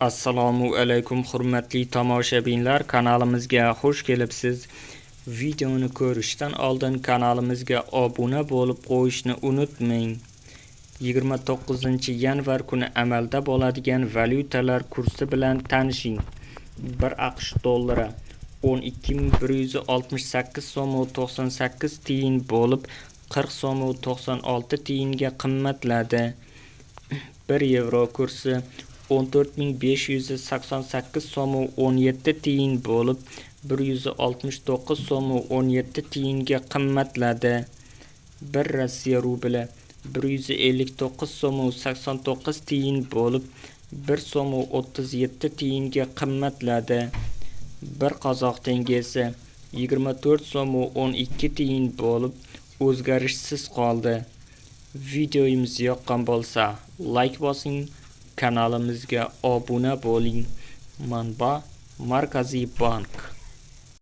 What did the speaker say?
Assalomu alaykum hurmatli tomoshabinlar, kanalimizga xush kelibsiz. Videoni ko'rishdan oldin kanalimizga obuna bo'lib qo'yishni unutmang. 29-yanvar kuni amalda bo'ladigan valyutalar kursi bilan tanishing. 1 AQSh dollari 12.168 so'm 98 tiyin bo'lib 40 so'm 96 tiyinga qimmatladi. 1 yevro kursi 14.588 so'm 17 tiyin bo'lib 169 so'm 17 tiyinga qimmatladi. 1 Rossiya rubli 159 so'm 89 tiyin bo'lib 1 so'm 37 tiyinga qimmatladi. 1 qozoq tengesi 24 so'm 12 tiyin bo'lib o'zgarishsiz qoldi. Videomiz yoqqan bo'lsa like bosing, kanalimizga obuna bo'ling. Manba Markaziy bank.